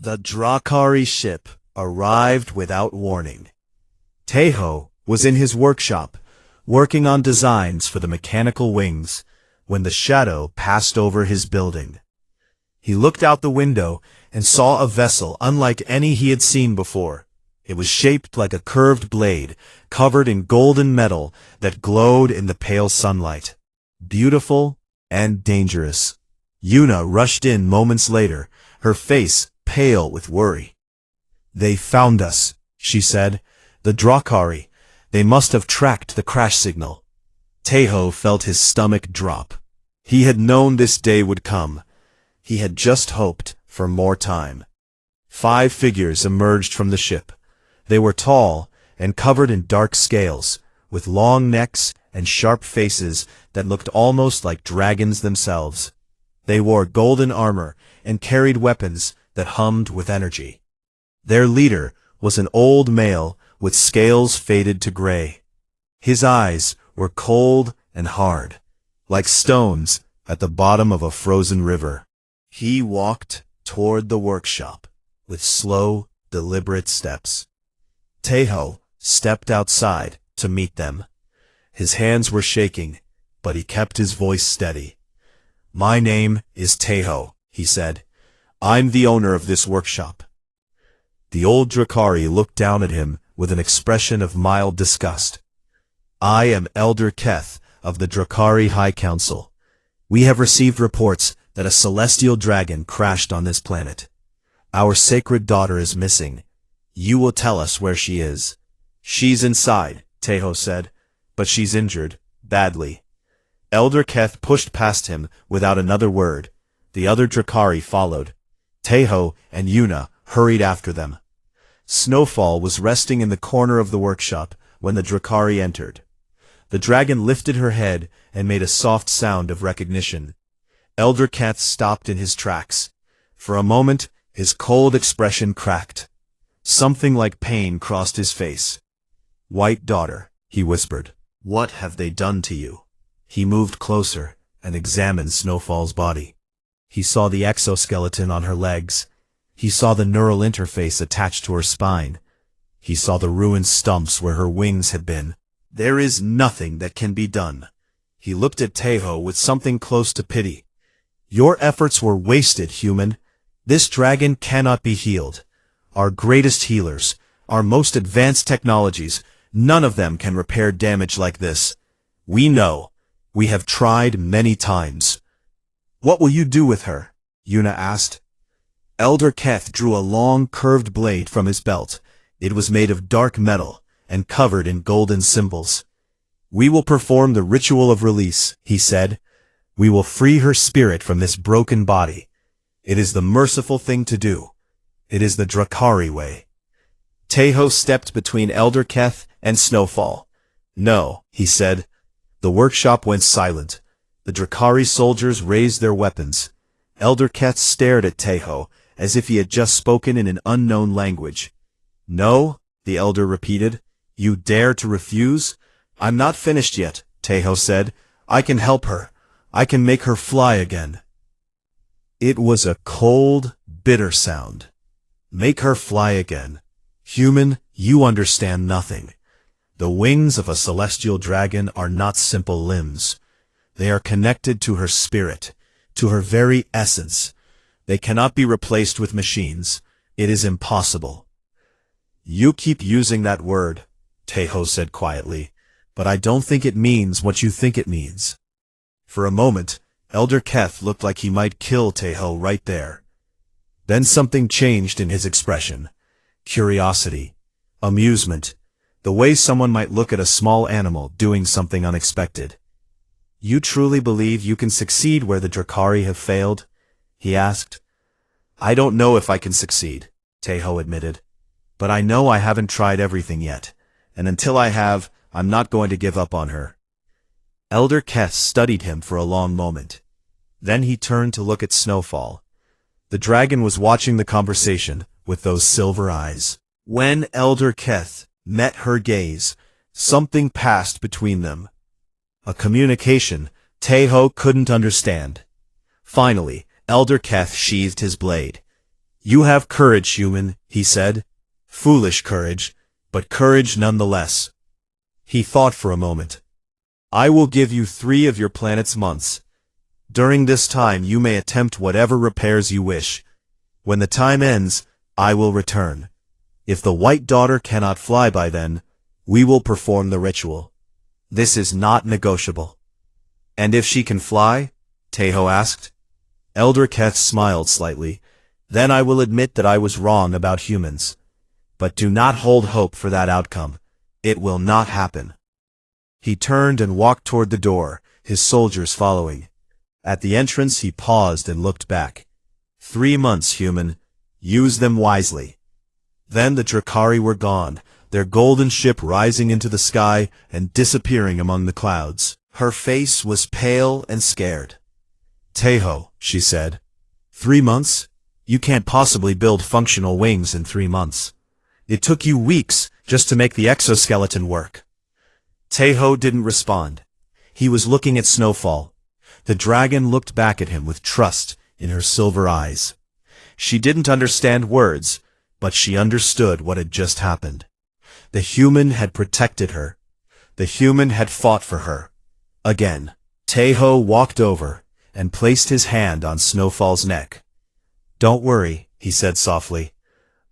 The Drakari ship arrived without warning. Teho was in his workshop, working on designs for the mechanical wings, when the shadow passed over his building. He looked out the window and saw a vessel unlike any he had seen before. It was shaped like a curved blade, covered in golden metal that glowed in the pale sunlight. Beautiful and dangerous. Yuna rushed in moments later, her face pale with worry. "They found us," she said. "The Drakari. They must have tracked the crash signal." Teho felt his stomach drop. He had known this day would come. He had just hoped for more time. 5 figures emerged from the ship. They were tall and covered in dark scales, with long necks and sharp faces that looked almost like dragons themselves. They wore golden armor and carried weapons that hummed with energy. Their leader was an old male with scales faded to gray. His eyes were cold and hard, like stones at the bottom of a frozen river. He walked toward the workshop with slow, deliberate steps. Teho stepped outside to meet them. His hands were shaking, but he kept his voice steady. "My name is Teho," he said. "I'm the owner of this workshop." The old Drakari looked down at him with an expression of mild disgust. "I am Elder Keth of the Drakari High Council. We have received reports that a celestial dragon crashed on this planet. Our sacred daughter is missing. You will tell us where she is." "She's inside," Teho said, "but she's injured, badly." Elder Keth pushed past him without another word. The other Drakari followed. Teho and Yuna hurried after them. Snowfall was resting in the corner of the workshop when the Drakari entered. The dragon lifted her head and made a soft sound of recognition. Elder Keth stopped in his tracks. For a moment, his cold expression cracked. Something like pain crossed his face. "White daughter," he whispered. "What have they done to you?" He moved closer and examined Snowfall's body. He saw the exoskeleton on her legs. He saw the neural interface attached to her spine. He saw the ruined stumps where her wings had been. "There is nothing that can be done." He looked at Teho with something close to pity. "Your efforts were wasted, human. This dragon cannot be healed. Our greatest healers, our most advanced technologies, none of them can repair damage like this. We know. We have tried many times." "What will you do with her?" Yuna asked. Elder Keth drew a long, curved blade from his belt. It was made of dark metal and covered in golden symbols. "We will perform the ritual of release," he said. "We will free her spirit from this broken body. It is the merciful thing to do. It is the Drakari way." Teho stepped between Elder Keth and Snowfall. "No," he said. The workshop went silent. The Drakari soldiers raised their weapons. Elder Keth stared at Teho as if he had just spoken in an unknown language. "No," the elder repeated. "You dare to refuse?" "I'm not finished yet," Teho said. "I can help her. I can make her fly again." It was a cold, bitter sound. Make her fly again. Human, you understand nothing. The wings of a celestial dragon are not simple limbs. They are connected to her spirit, to her very essence. They cannot be replaced with machines. It is impossible. "You keep using that word," Teho said quietly, "but I don't think it means what you think it means." For a moment, Elder Keth looked like he might kill Teho right there. Then something changed in his expression. Curiosity, amusement, the way someone might look at a small animal doing something unexpected. "You truly believe you can succeed where the Drakari have failed?" he asked. "I don't know if I can succeed," Teho admitted. "But I know I haven't tried everything yet, and until I have, I'm not going to give up on her." Elder Keth studied him for a long moment. Then he turned to look at Snowfall. The dragon was watching the conversation with those silver eyes. When Elder Keth met her gaze, something passed between them. A communication Teho couldn't understand. Finally, Elder Keth sheathed his blade. You have courage, human, he said. Foolish courage, but courage nonetheless. He thought for a moment. I will give you 3 of your planet's months. During this time you may attempt whatever repairs you wish. When the time ends, I will return. If the White Daughter cannot fly by then, we will perform the ritual. This is not negotiable. And if she can fly? Taeho asked. Elder Keth smiled slightly. Then I will admit that I was wrong about humans. But do not hold hope for that outcome. It will not happen. He turned and walked toward the door, his soldiers following. At the entrance he paused and looked back. 3 months, human. Use them wisely. Then the Drakari were gone, their golden ship rising into the sky and disappearing among the clouds. Her face was pale and scared. Taeho, she said. 3 months? You can't possibly build functional wings in 3 months. It took you weeks just to make the exoskeleton work. Taeho didn't respond. He was looking at Snowfall. The dragon looked back at him with trust in her silver eyes. She didn't understand words, but she understood what had just happened. The human had protected her. The human had fought for her. Again, Taeho walked over and placed his hand on Snowfall's neck. Don't worry, he said softly.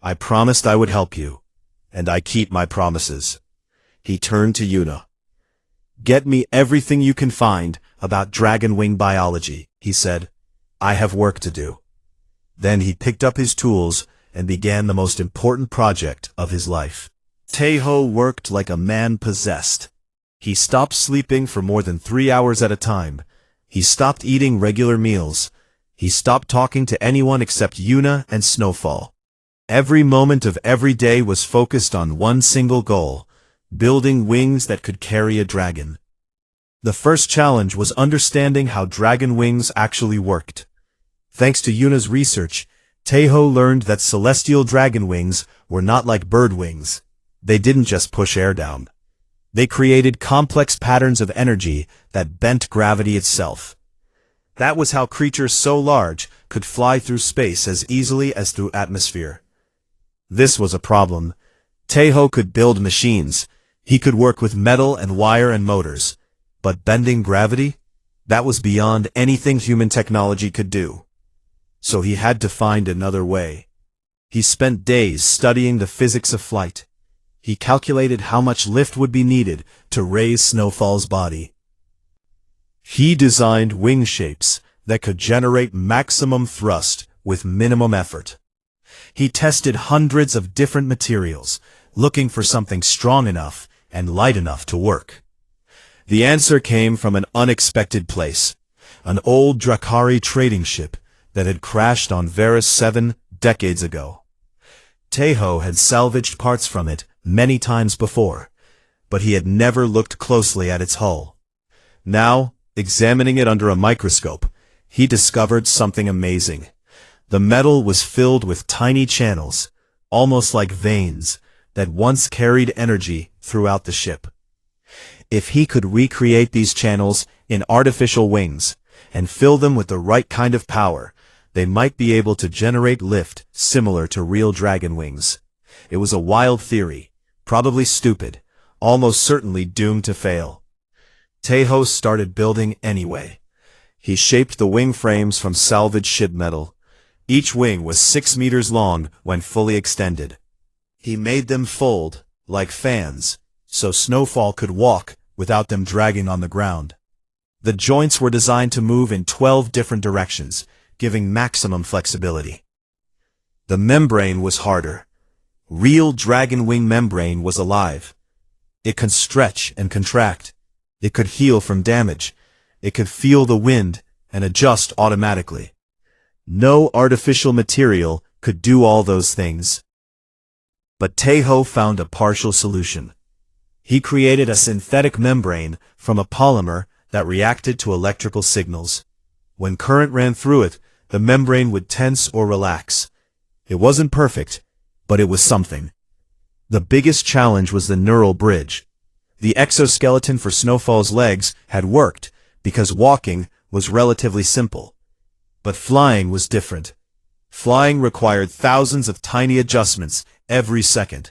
I promised I would help you, and I keep my promises. He turned to Yuna. Get me everything you can find about dragon wing biology, he said. I have work to do. Then he picked up his tools and began the most important project of his life. Taeho worked like a man possessed. He stopped sleeping for more than 3 hours at a time. He stopped eating regular meals. He stopped talking to anyone except Yuna and Snowfall. Every moment of every day was focused on one single goal, building wings that could carry a dragon. The first challenge was understanding how dragon wings actually worked. Thanks to Yuna's research, Taeho learned that celestial dragon wings were not like bird wings. They didn't just push air down. They created complex patterns of energy that bent gravity itself. That was how creatures so large could fly through space as easily as through atmosphere. This was a problem. Taeho could build machines. He could work with metal and wire and motors. But bending gravity? That was beyond anything human technology could do. So he had to find another way. He spent days studying the physics of flight. He calculated how much lift would be needed to raise Snowfall's body. He designed wing shapes that could generate maximum thrust with minimum effort. He tested hundreds of different materials, looking for something strong enough and light enough to work. The answer came from an unexpected place, an old Drakari trading ship that had crashed on Varus 7 decades ago. Taeho had salvaged parts from it many times before, but he had never looked closely at its hull. Now, examining it under a microscope, he discovered something amazing. The metal was filled with tiny channels, almost like veins, that once carried energy throughout the ship. If he could recreate these channels in artificial wings and fill them with the right kind of power, they might be able to generate lift similar to real dragon wings. It was a wild theory, probably stupid, almost certainly doomed to fail. Taeho started building anyway. He shaped the wing frames from salvaged ship metal. Each wing was 6 meters long when fully extended. He made them fold, like fans, so Snowfall could walk without them dragging on the ground. The joints were designed to move in 12 different directions, giving maximum flexibility. The membrane was harder. Real dragon wing membrane was alive. It could stretch and contract. It could heal from damage. It could feel the wind and adjust automatically. No artificial material could do all those things. But Taeho found a partial solution. He created a synthetic membrane from a polymer that reacted to electrical signals. When current ran through it, the membrane would tense or relax. It wasn't perfect, but it was something. The biggest challenge was the neural bridge. The exoskeleton for Snowfall's legs had worked because walking was relatively simple. But flying was different. Flying required thousands of tiny adjustments every second.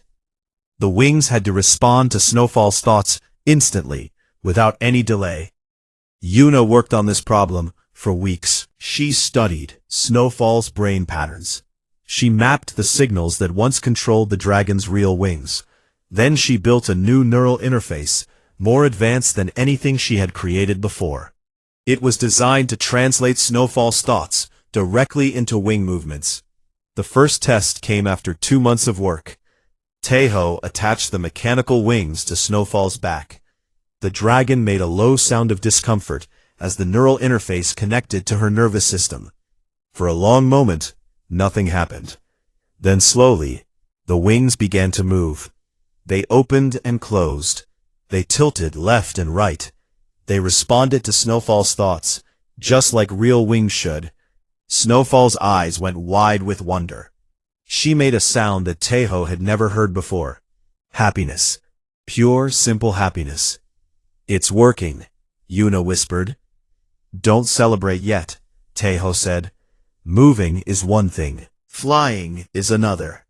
The wings had to respond to Snowfall's thoughts instantly, without any delay. Yuna worked on this problem for weeks. She studied Snowfall's brain patterns. She mapped the signals that once controlled the dragon's real wings. Then she built a new neural interface, more advanced than anything she had created before. It was designed to translate Snowfall's thoughts directly into wing movements. The first test came after 2 months of work. Taeho attached the mechanical wings to Snowfall's back. The dragon made a low sound of discomfort as the neural interface connected to her nervous system. For a long moment, nothing happened. Then slowly, the wings began to move. They opened and closed. They tilted left and right. They responded to Snowfall's thoughts, just like real wings should. Snowfall's eyes went wide with wonder. She made a sound that Taeho had never heard before. Happiness. Pure, simple happiness. "It's working," Yuna whispered. "Don't celebrate yet," Taeho said. "Moving is one thing. Flying is another."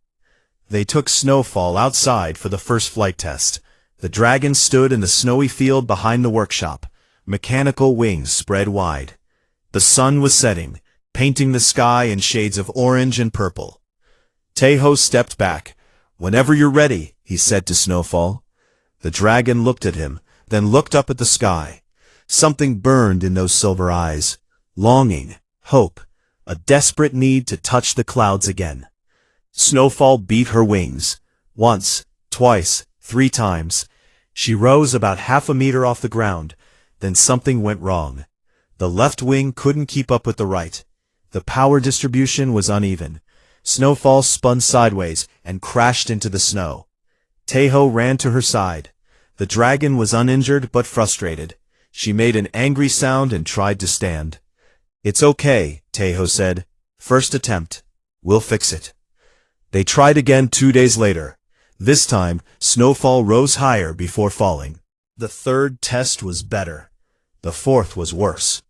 They took Snowfall outside for the first flight test. The dragon stood in the snowy field behind the workshop, mechanical wings spread wide. The sun was setting, painting the sky in shades of orange and purple. Taeho stepped back. "Whenever you're ready," he said to Snowfall. The dragon looked at him, then looked up at the sky. Something burned in those silver eyes. Longing, hope, a desperate need to touch the clouds again. Snowfall beat her wings. Once, twice, 3 times. She rose about half a meter off the ground. Then something went wrong. The left wing couldn't keep up with the right. The power distribution was uneven. Snowfall spun sideways and crashed into the snow. Taeho ran to her side. The dragon was uninjured but frustrated. She made an angry sound and tried to stand. "It's okay," Taeho said. "First attempt. We'll fix it." They tried again 2 days later. This time, Snowfall rose higher before falling. The third test was better. The fourth was worse.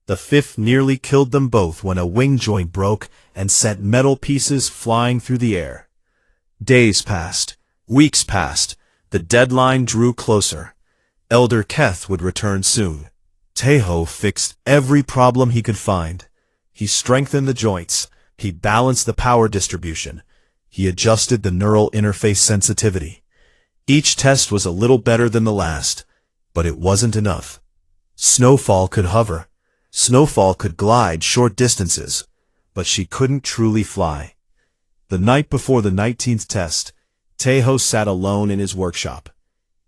The fifth nearly killed them both when a wing joint broke and sent metal pieces flying through the air. Days passed. Weeks passed. The deadline drew closer. Elder Keth would return soon. Taeho fixed every problem he could find. He strengthened the joints. He balanced the power distribution. He adjusted the neural interface sensitivity. Each test was a little better than the last, but it wasn't enough. Snowfall could hover. Snowfall could glide short distances, but she couldn't truly fly. The night before the 19th test, Taeho sat alone in his workshop.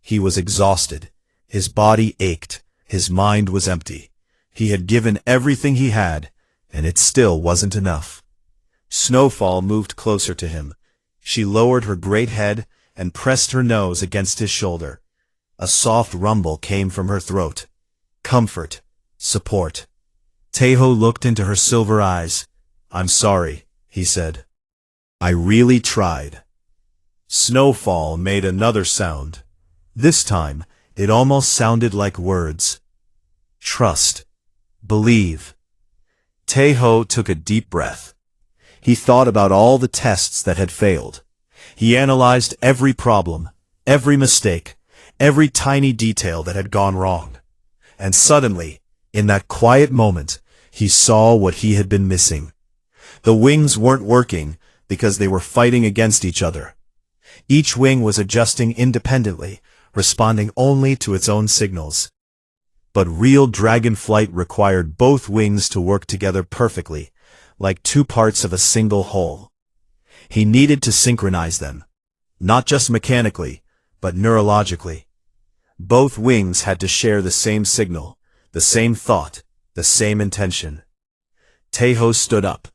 He was exhausted. His body ached. His mind was empty. He had given everything he had, and it still wasn't enough. Snowfall moved closer to him. She lowered her great head and pressed her nose against his shoulder. A soft rumble came from her throat. Comfort. Support. Taeho looked into her silver eyes. "I'm sorry," he said. "I really tried." Snowfall made another sound. This time, it almost sounded like words. Trust. Believe. Taeho took a deep breath. He thought about all the tests that had failed. He analyzed every problem, every mistake, every tiny detail that had gone wrong. And suddenly, in that quiet moment, he saw what he had been missing. The wings weren't working because they were fighting against each other. Each wing was adjusting independently, responding only to its own signals. But real dragon flight required both wings to work together perfectly, like 2 parts of a single whole. He needed to synchronize them, not just mechanically, but neurologically. Both wings had to share the same signal, the same thought, the same intention. Taeho stood up.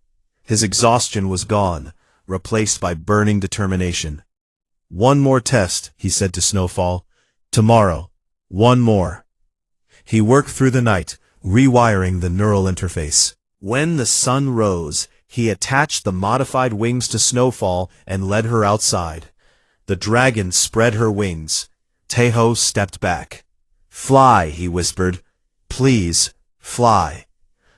His exhaustion was gone, replaced by burning determination. "One more test," he said to Snowfall. "Tomorrow. One more." He worked through the night, rewiring the neural interface. When the sun rose, he attached the modified wings to Snowfall and led her outside. The dragon spread her wings. Taeho stepped back. "Fly," he whispered. "Please, fly."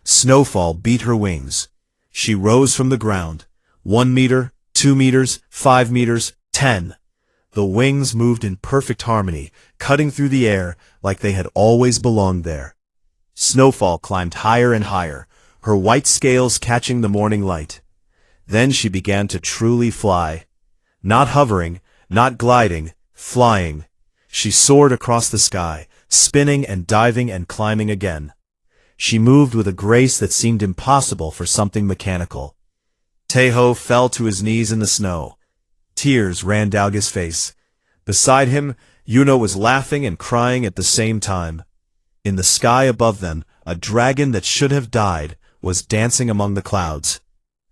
Snowfall beat her wings. She rose from the ground. 1 meter, 2 meters, 5 meters, 10. The wings moved in perfect harmony, cutting through the air like they had always belonged there. Snowfall climbed higher and higher, her white scales catching the morning light. Then she began to truly fly. Not hovering, not gliding, flying. She soared across the sky, spinning and diving and climbing again. She moved with a grace that seemed impossible for something mechanical. Taeho fell to his knees in the snow. Tears ran down his face. Beside him, Yuna was laughing and crying at the same time. In the sky above them, a dragon that should have died was dancing among the clouds.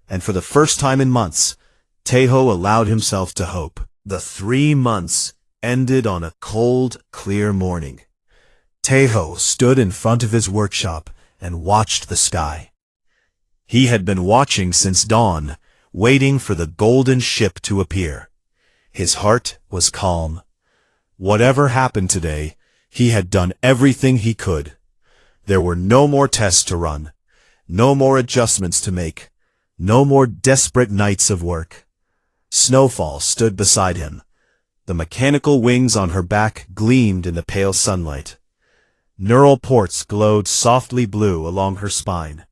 And for the first time in months, Taeho allowed himself to hope. The 3 months ended on a cold, clear morning. Taeho stood in front of his workshop and watched the sky. He had been watching since dawn, waiting for the golden ship to appear. His heart was calm. Whatever happened today, he had done everything he could. There were no more tests to run, no more adjustments to make, no more desperate nights of work. Snowfall stood beside him. The mechanical wings on her back gleamed in the pale sunlight. Neural ports glowed softly blue along her spine.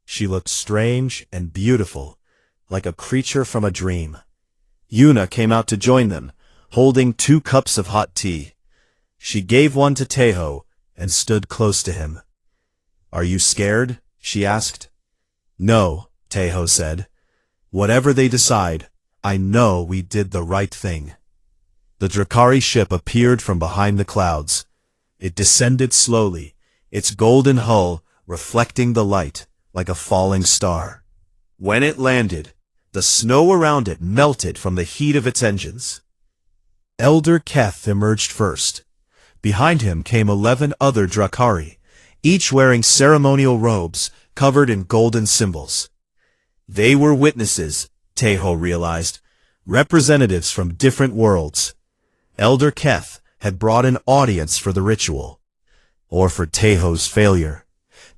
She looked strange and beautiful, like a creature from a dream. Yuna came out to join them, holding 2 cups of hot tea. She gave one to Taeho and stood close to him. "Are you scared?" she asked. "No," Taeho said. "Whatever they decide, I know we did the right thing." The Drakari ship appeared from behind the clouds. It descended slowly, its golden hull reflecting the light like a falling star. When it landed, the snow around it melted from the heat of its engines. Elder Keth emerged first. Behind him came 11 other Drakari, each wearing ceremonial robes covered in golden symbols. They were witnesses, Taeho realized, representatives from different worlds. Elder Keth had brought an audience for the ritual, or for Taeho's failure.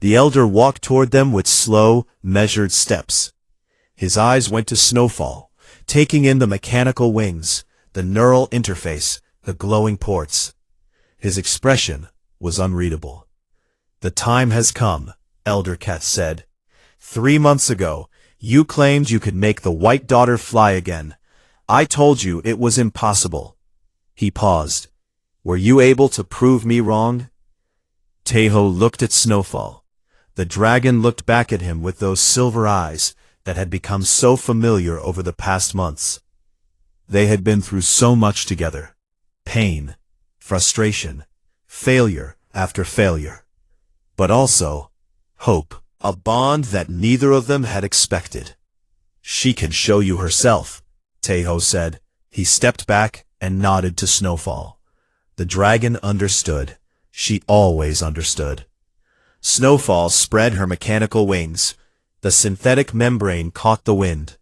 The elder walked toward them with slow, measured steps. His eyes went to Snowfall, taking in the mechanical wings, the neural interface, the glowing ports. His expression was unreadable. "The time has come," Elder Keth said. 3 months ago, you claimed you could make the White Daughter fly again. I told you it was impossible." He paused. "Were you able to prove me wrong?" Taeho looked at Snowfall. The dragon looked back at him with those silver eyes that had become so familiar over the past months. They had been through so much together. Pain, frustration, failure after failure. But also, hope, a bond that neither of them had expected. "She can show you herself," Taeho said. He stepped back and nodded to Snowfall. The dragon understood. She always understood. Snowfall spread her mechanical wings. The synthetic membrane caught the wind.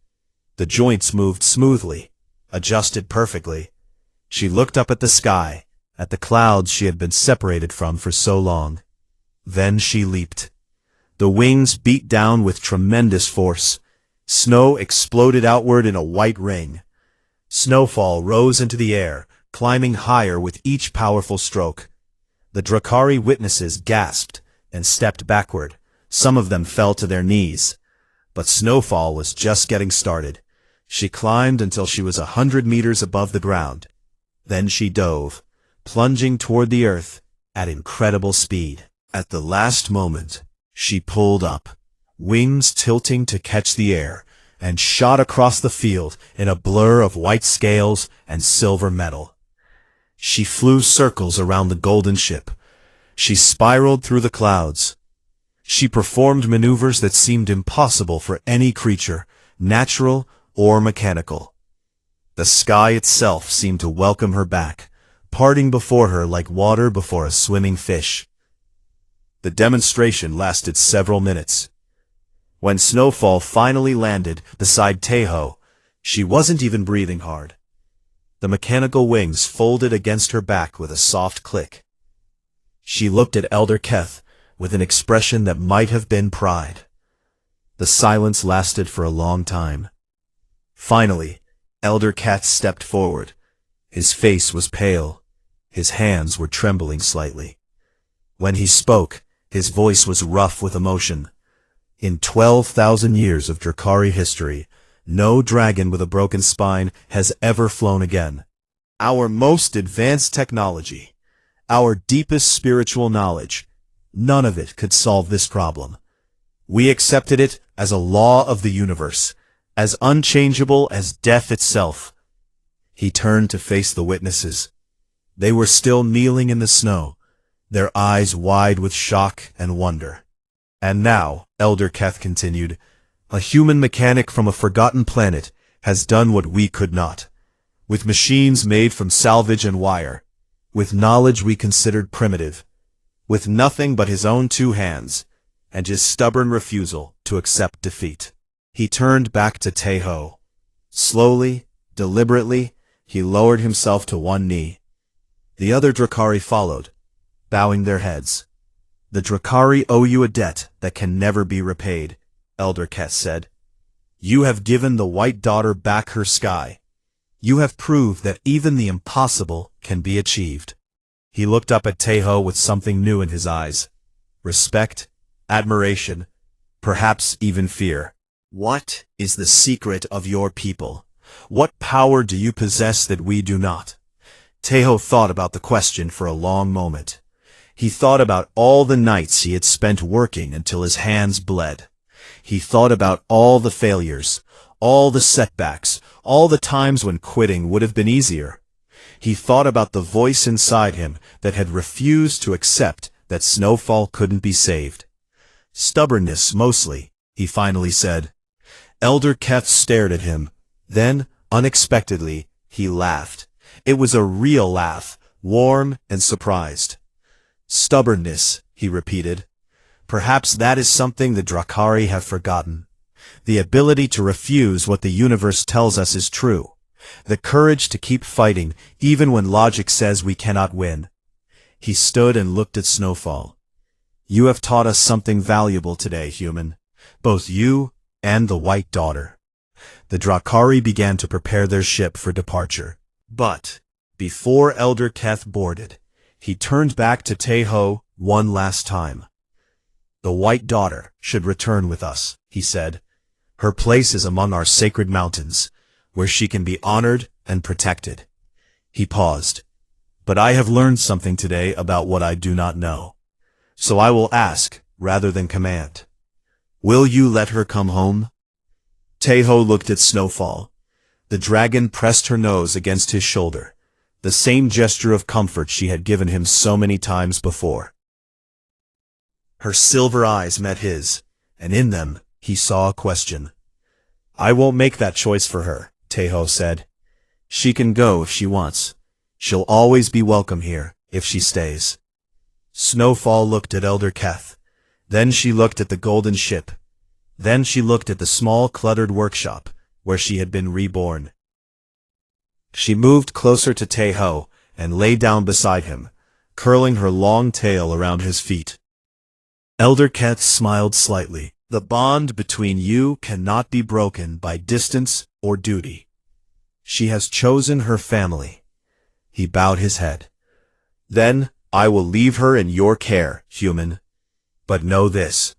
The joints moved smoothly, adjusted perfectly. She looked up at the sky, at the clouds she had been separated from for so long. Then she leaped. The wings beat down with tremendous force. Snow exploded outward in a white ring. Snowfall rose into the air, climbing higher with each powerful stroke. The Drakari witnesses gasped and stepped backward. Some of them fell to their knees. But Snowfall was just getting started. She climbed until she was 100 meters above the ground. Then she dove, plunging toward the earth at incredible speed. At the last moment, she pulled up, wings tilting to catch the air, and shot across the field in a blur of white scales and silver metal. She flew circles around the golden ship. She spiraled through the clouds. She performed maneuvers that seemed impossible for any creature, natural or mechanical. The sky itself seemed to welcome her back, parting before her like water before a swimming fish. The demonstration lasted several minutes. When Snowfall finally landed beside Taeho, she wasn't even breathing hard. The mechanical wings folded against her back with a soft click. She looked at Elder Keth with an expression that might have been pride. The silence lasted for a long time. Finally, Elder Cat stepped forward. His face was pale. His hands were trembling slightly. When he spoke, his voice was rough with emotion. In 12,000 years of Drakari history, no dragon with a broken spine has ever flown again. Our most advanced technology, our deepest spiritual knowledge, none of it could solve this problem. We accepted it as a law of the universe, as unchangeable as death itself. He turned to face the witnesses. They were still kneeling in the snow, their eyes wide with shock and wonder. And now, Elder Keth continued, a human mechanic from a forgotten planet has done what we could not. With machines made from salvage and wire, with knowledge we considered primitive, with nothing but his own 2 hands, and his stubborn refusal to accept defeat. He turned back to Taeho. Slowly, deliberately, he lowered himself to one knee. The other Drakari followed, bowing their heads. The Drakari owe you a debt that can never be repaid, Elder Keth said. You have given the White Daughter back her sky. You have proved that even the impossible can be achieved. He looked up at Taeho with something new in his eyes. Respect, admiration, perhaps even fear. What is the secret of your people? What power do you possess that we do not? Taeho thought about the question for a long moment. He thought about all the nights he had spent working until his hands bled. He thought about all the failures, all the setbacks, all the times when quitting would have been easier. He thought about the voice inside him that had refused to accept that Snowfall couldn't be saved. Stubbornness, mostly, he finally said. Elder Keth stared at him. Then, unexpectedly, he laughed. It was a real laugh, warm and surprised. Stubbornness, he repeated. Perhaps that is something the Drakari have forgotten. The ability to refuse what the universe tells us is true. The courage to keep fighting even when logic says we cannot win. He stood and looked at Snowfall. You have taught us something valuable today, human. Both you and the White Daughter. The Drakari began to prepare their ship for departure. But, before Elder Keth boarded, he turned back to Taeho one last time. The White Daughter should return with us, he said. Her place is among our sacred mountains, where she can be honored and protected. He paused. But I have learned something today about what I do not know. So I will ask, rather than command. Will you let her come home? Taeho looked at Snowfall. The dragon pressed her nose against his shoulder, the same gesture of comfort she had given him so many times before. Her silver eyes met his, and in them he saw a question. I won't make that choice for her, Taeho said. She can go if she wants. She'll always be welcome here, if she stays. Snowfall looked at Elder Keth. Then she looked at the golden ship. Then she looked at the small cluttered workshop, where she had been reborn. She moved closer to Taeho and lay down beside him, curling her long tail around his feet. Elder Keth smiled slightly. The bond between you cannot be broken by distance or duty. She has chosen her family. He bowed his head. Then I will leave her in your care, human. But know this.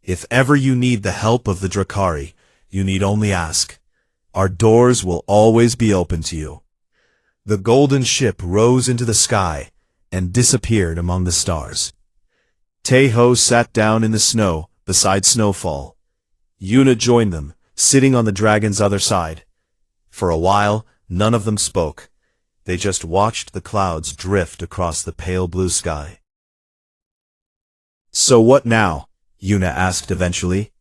If ever you need the help of the Drakari, you need only ask. Our doors will always be open to you. The golden ship rose into the sky and disappeared among the stars. Taeho sat down in the snow beside Snowfall. Yuna joined them, sitting on the dragon's other side. For a while, none of them spoke. They just watched the clouds drift across the pale blue sky. So what now? Yuna asked eventually.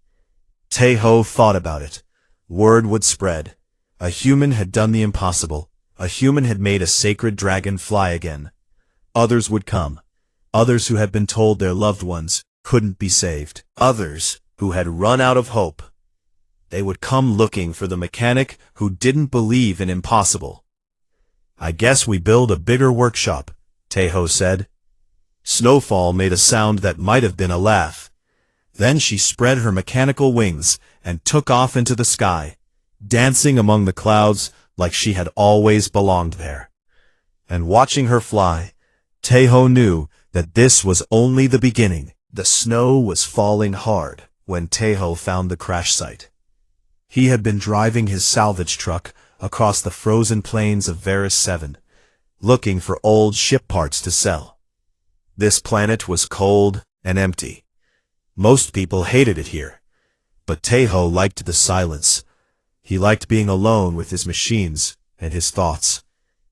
Taeho thought about it. Word would spread. A human had done the impossible. A human had made a sacred dragon fly again. Others would come. Others who had been told their loved ones couldn't be saved. Others who had run out of hope. They would come looking for the mechanic who didn't believe in impossible. I guess we build a bigger workshop, Taeho said. Snowfall made a sound that might have been a laugh. Then she spread her mechanical wings and took off into the sky, dancing among the clouds like she had always belonged there. And watching her fly, Taeho knew that this was only the beginning. The snow was falling hard when Taeho found the crash site. He had been driving his salvage truck across the frozen plains of Varus 7, looking for old ship parts to sell. This planet was cold and empty. Most people hated it here, but Taeho liked the silence. He liked being alone with his machines and his thoughts.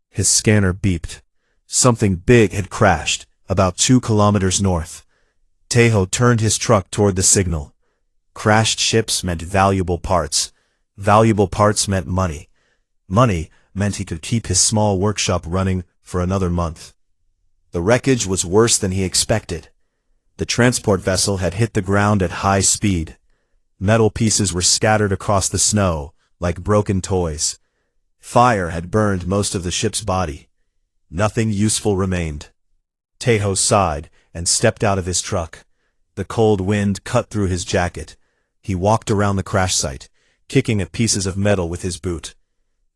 His scanner beeped. Something big had crashed about 2 kilometers north. Taeho turned his truck toward the signal. Crashed ships meant valuable parts. Valuable parts meant money. Money meant he could keep his small workshop running for another month. The wreckage was worse than he expected. The transport vessel had hit the ground at high speed. Metal pieces were scattered across the snow like broken toys. Fire had burned most of the ship's body. Nothing useful remained. Taeho sighed and stepped out of his truck. The cold wind cut through his jacket. He walked around the crash site, kicking at pieces of metal with his boot.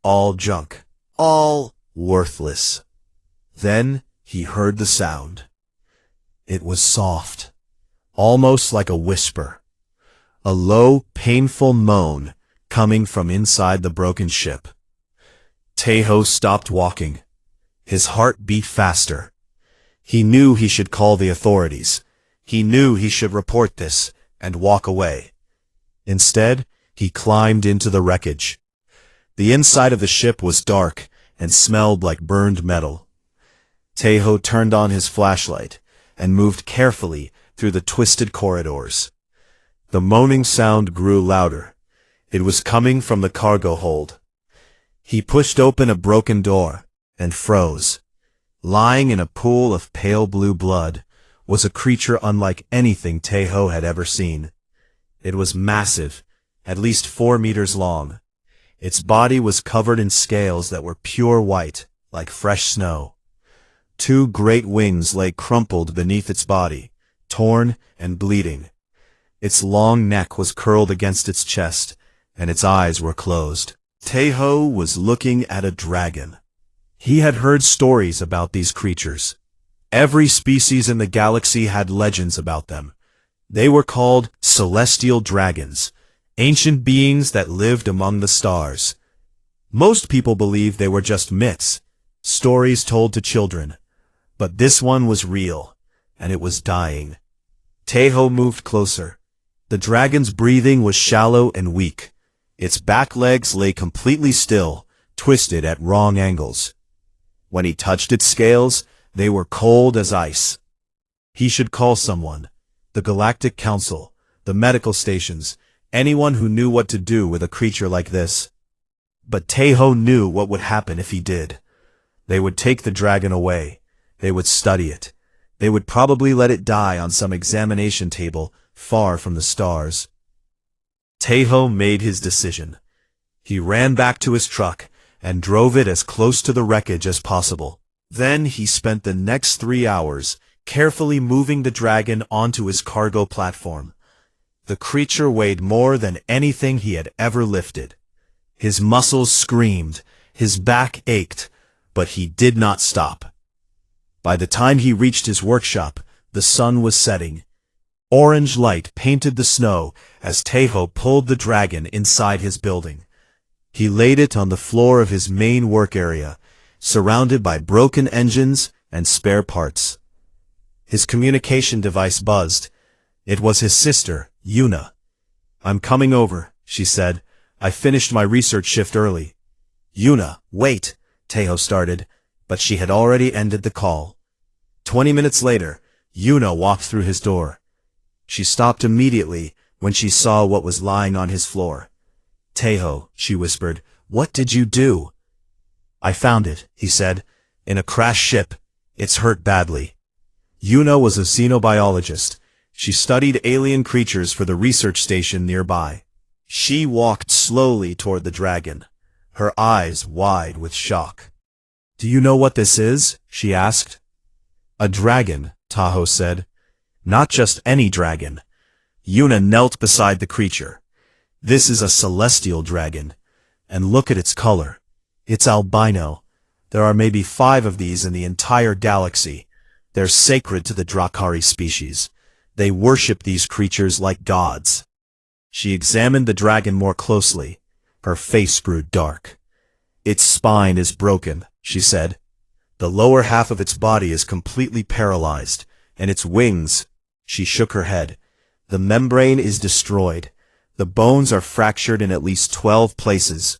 All junk. All worthless. Then he heard the sound. It was soft, almost like a whisper. A low, painful moan coming from inside the broken ship. Taeho stopped walking. His heart beat faster. He knew he should call the authorities. He knew he should report this and walk away. Instead, he climbed into the wreckage. The inside of the ship was dark and smelled like burned metal. Taeho turned on his flashlight and moved carefully through the twisted corridors. The moaning sound grew louder. It was coming from the cargo hold. He pushed open a broken door and froze. Lying in a pool of pale blue blood was a creature unlike anything Taeho had ever seen. It was massive, at least 4 meters long. Its body was covered in scales that were pure white, like fresh snow. 2 great wings lay crumpled beneath its body, torn and bleeding. Its long neck was curled against its chest, and its eyes were closed. Taeho was looking at a dragon. He had heard stories about these creatures. Every species in the galaxy had legends about them. They were called celestial dragons, ancient beings that lived among the stars. Most people believed they were just myths, stories told to children. But this one was real, and it was dying. Taeho moved closer. The dragon's breathing was shallow and weak. Its back legs lay completely still, twisted at wrong angles. When he touched its scales, they were cold as ice. He should call someone. The Galactic Council, the medical stations, anyone who knew what to do with a creature like this. But Taeho knew what would happen if he did. They would take the dragon away. They would study it. They would probably let it die on some examination table far from the stars. Taeho made his decision. He ran back to his truck and drove it as close to the wreckage as possible. Then he spent the next 3 hours carefully moving the dragon onto his cargo platform. The creature weighed more than anything he had ever lifted. His muscles screamed, his back ached, but he did not stop. By the time he reached his workshop, the sun was setting. Orange light painted the snow as Taeho pulled the dragon inside his building. He laid it on the floor of his main work area, surrounded by broken engines and spare parts. His communication device buzzed. It was his sister, Yuna. "I'm coming over," she said. "I finished my research shift early." "Yuna, wait," Taeho started, but she had already ended the call. 20 minutes later, Yuna walked through his door. She stopped immediately when she saw what was lying on his floor. "Taeho," she whispered, "what did you do?" "I found it," he said, "in a crashed ship. It's hurt badly." Yuna was a xenobiologist. She studied alien creatures for the research station nearby. She walked slowly toward the dragon, her eyes wide with shock. "Do you know what this is?" she asked. "A dragon," Taeho said. "Not just any dragon." Yuna knelt beside the creature. This is a celestial dragon. And look at its color. It's albino. There are maybe 5 of these in the entire galaxy. They're sacred to the Drakari species. They worship these creatures like gods. She examined the dragon more closely. Her face grew dark. Its spine is broken, she said. The lower half of its body is completely paralyzed, and its wings, she shook her head. The membrane is destroyed. The bones are fractured in at least 12 places.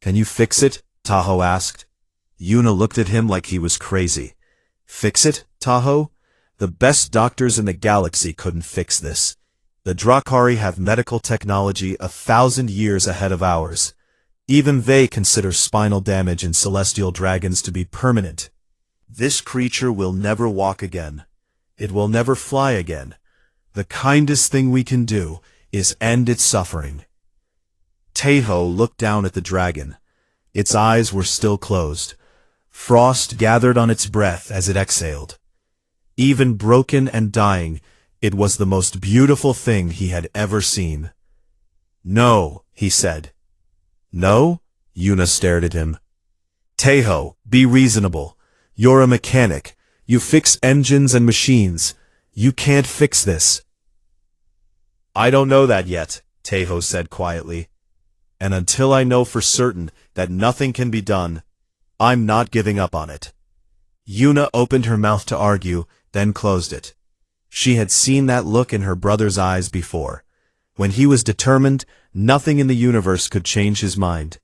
Can you fix it? Tahoe asked. Yuna looked at him like he was crazy. Fix it, Tahoe? The best doctors in the galaxy couldn't fix this. The Drakari have medical technology 1,000 years ahead of ours. Even they consider spinal damage in celestial dragons to be permanent. This creature will never walk again. It will never fly again. The kindest thing we can do is end its suffering. Tahoe looked down at the dragon. Its eyes were still closed. Frost gathered on its breath as it exhaled. Even broken and dying, it was the most beautiful thing he had ever seen. No, he said. No? Yuna stared at him. Tahoe, be reasonable. You're a mechanic. You fix engines and machines. You can't fix this. I don't know that yet, Tahoe said quietly. And until I know for certain that nothing can be done, I'm not giving up on it. Yuna opened her mouth to argue, then closed it. She had seen that look in her brother's eyes before. When he was determined, nothing in the universe could change his mind.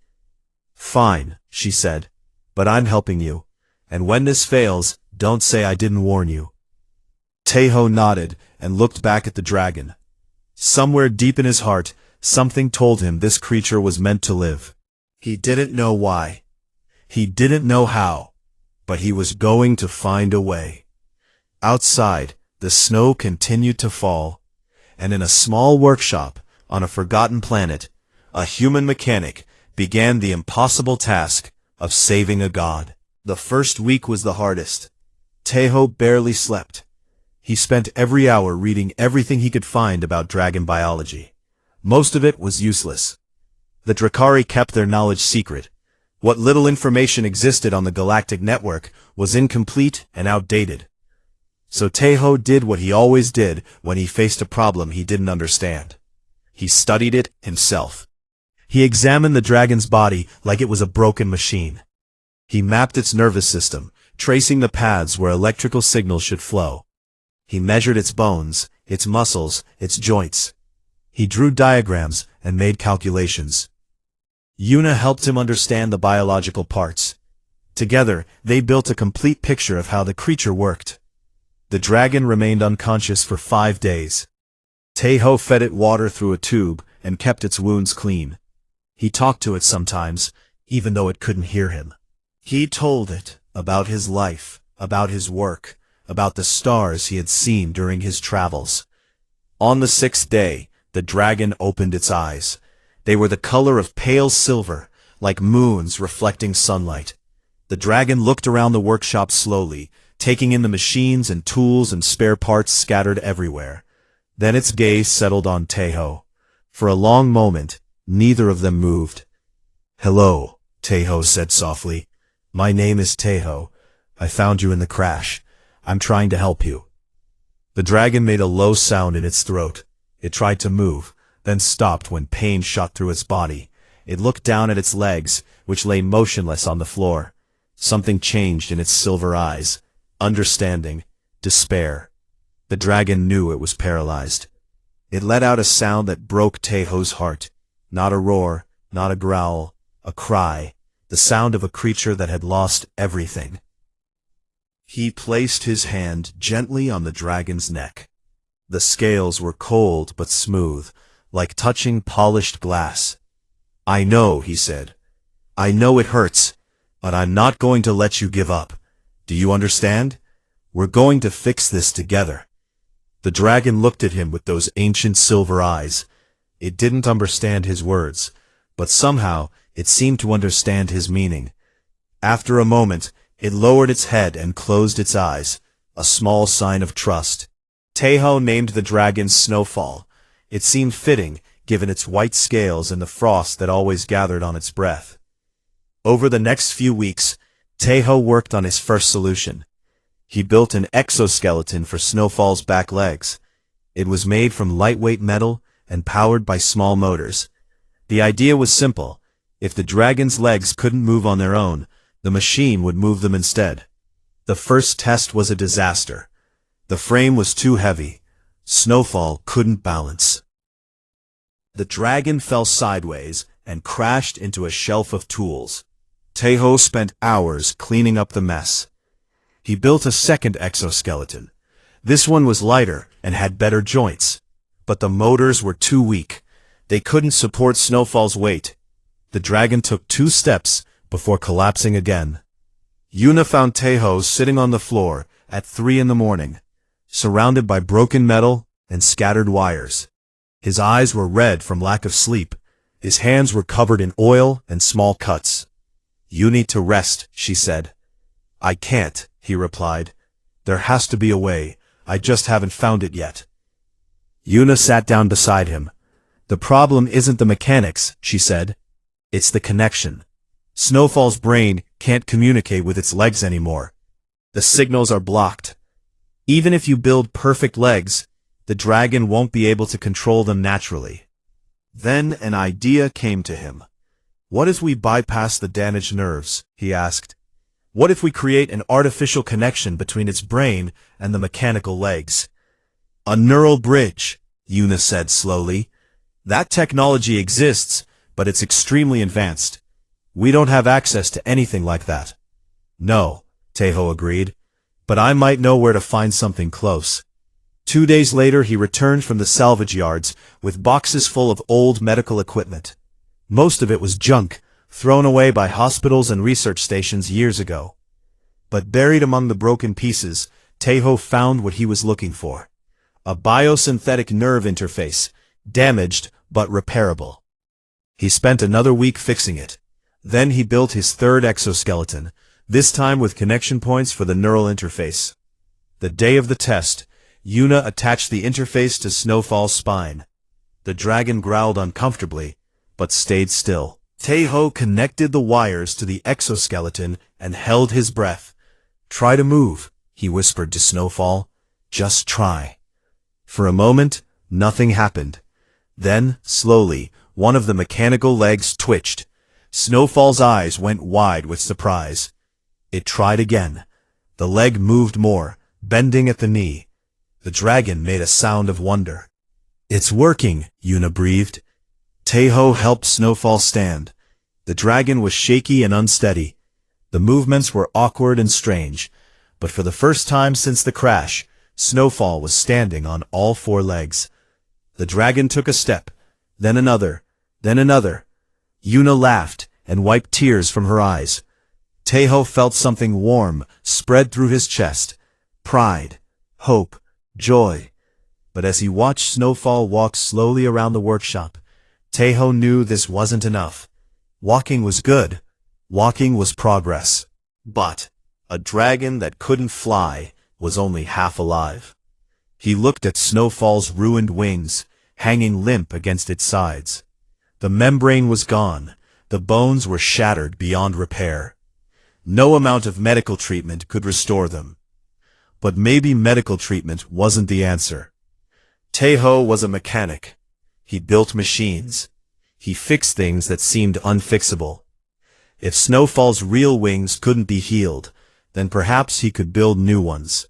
Fine, she said, but I'm helping you. And when this fails, don't say I didn't warn you. Tahoe nodded and looked back at the dragon. Somewhere deep in his heart, something told him this creature was meant to live. He didn't know why. He didn't know how, but he was going to find a way. Outside, the snow continued to fall, and in a small workshop on a forgotten planet, a human mechanic began the impossible task of saving a god. The first week was the hardest. Tahoe barely slept. He spent every hour reading everything he could find about dragon biology. Most of it was useless. The Drakari kept their knowledge secret. What little information existed on the galactic network was incomplete and outdated. So Tahoe did what he always did when he faced a problem he didn't understand. He studied it himself. He examined the dragon's body like it was a broken machine. He mapped its nervous system, tracing the paths where electrical signals should flow. He measured its bones, its muscles, its joints. He drew diagrams and made calculations. Yuna helped him understand the biological parts. Together, they built a complete picture of how the creature worked. The dragon remained unconscious for 5 days. Tahoe fed it water through a tube and kept its wounds clean. He talked to it sometimes, even though it couldn't hear him. He told it about his life, about his work, about the stars he had seen during his travels. On the 6th day, the dragon opened its eyes. They were the color of pale silver, like moons reflecting sunlight. The dragon looked around the workshop slowly, taking in the machines and tools and spare parts scattered everywhere. Then its gaze settled on Tahoe. For a long moment, neither of them moved. "Hello," Tahoe said softly. "My name is Tahoe. I found you in the crash. I'm trying to help you." The dragon made a low sound in its throat. It tried to move, then stopped when pain shot through its body. It looked down at its legs, which lay motionless on the floor. Something changed in its silver eyes. Understanding, despair. The dragon knew it was paralyzed. It let out a sound that broke Tahoe's heart. Not a roar, not a growl, a cry, the sound of a creature that had lost everything. He placed his hand gently on the dragon's neck. The scales were cold but smooth, like touching polished glass. "I know," he said. "I know it hurts, but I'm not going to let you give up. Do you understand? We're going to fix this together." The dragon looked at him with those ancient silver eyes. It didn't understand his words, but somehow it seemed to understand his meaning. After a moment, it lowered its head and closed its eyes, a small sign of trust. Tahoe named the dragon Snowfall, It seemed fitting, given its white scales and the frost that always gathered on its breath. Over the next few weeks, Taeho worked on his first solution. He built an exoskeleton for Snowfall's back legs. It was made from lightweight metal and powered by small motors. The idea was simple. If the dragon's legs couldn't move on their own, the machine would move them instead. The first test was a disaster. The frame was too heavy. Snowfall couldn't balance. The dragon fell sideways and crashed into a shelf of tools. Taeho spent hours cleaning up the mess. He built a second exoskeleton. This one was lighter and had better joints. But the motors were too weak. They couldn't support Snowfall's weight. The dragon took 2 steps before collapsing again. Yuna found Taeho sitting on the floor at 3 in the morning, surrounded by broken metal and scattered wires. His eyes were red from lack of sleep. His hands were covered in oil and small cuts. "You need to rest," she said. "I can't," he replied. "There has to be a way. I just haven't found it yet." Yuna sat down beside him. "The problem isn't the mechanics," she said. "It's the connection. Snowfall's brain can't communicate with its legs anymore. The signals are blocked. Even if you build perfect legs, the dragon won't be able to control them naturally." Then an idea came to him. "What if we bypass the damaged nerves?" he asked. "What if we create an artificial connection between its brain and the mechanical legs?" "A neural bridge," Yuna said slowly. "That technology exists, but it's extremely advanced. We don't have access to anything like that." "No," Taeho agreed, "but I might know where to find something close." 2 days later he returned from the salvage yards with boxes full of old medical equipment. Most of it was junk, thrown away by hospitals and research stations years ago. But buried among the broken pieces, Taeho found what he was looking for. A biosynthetic nerve interface, damaged but repairable. He spent another week fixing it. Then he built his third exoskeleton, this time with connection points for the neural interface. The day of the test, Yuna attached the interface to Snowfall's spine. The dragon growled uncomfortably, but stayed still. Taeho connected the wires to the exoskeleton and held his breath. "Try to move," he whispered to Snowfall. "Just try." For a moment, nothing happened. Then, slowly, one of the mechanical legs twitched. Snowfall's eyes went wide with surprise. It tried again. The leg moved more, bending at the knee. The dragon made a sound of wonder. "It's working," Yuna breathed. Taeho helped Snowfall stand. The dragon was shaky and unsteady. The movements were awkward and strange, but for the first time since the crash, Snowfall was standing on all 4 legs. The dragon took a step, then another, then another. Yuna laughed and wiped tears from her eyes. Taeho felt something warm spread through his chest. Pride, hope, joy. But as he watched Snowfall walk slowly around the workshop, Taeho knew this wasn't enough. Walking was good. Walking was progress. But a dragon that couldn't fly was only half alive. He looked at Snowfall's ruined wings, hanging limp against its sides. The membrane was gone. The bones were shattered beyond repair. No amount of medical treatment could restore them. But maybe medical treatment wasn't the answer. Taeho was a mechanic. He built machines. He fixed things that seemed unfixable. If Snowfall's real wings couldn't be healed, then perhaps he could build new ones.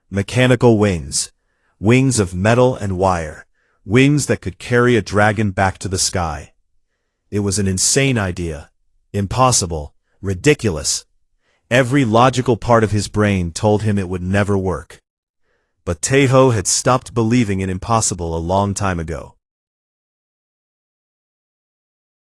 Mechanical wings. Wings of metal and wire. Wings that could carry a dragon back to the sky. It was an insane idea. Impossible. Ridiculous. Every logical part of his brain told him it would never work. But Taeho had stopped believing it impossible a long time ago.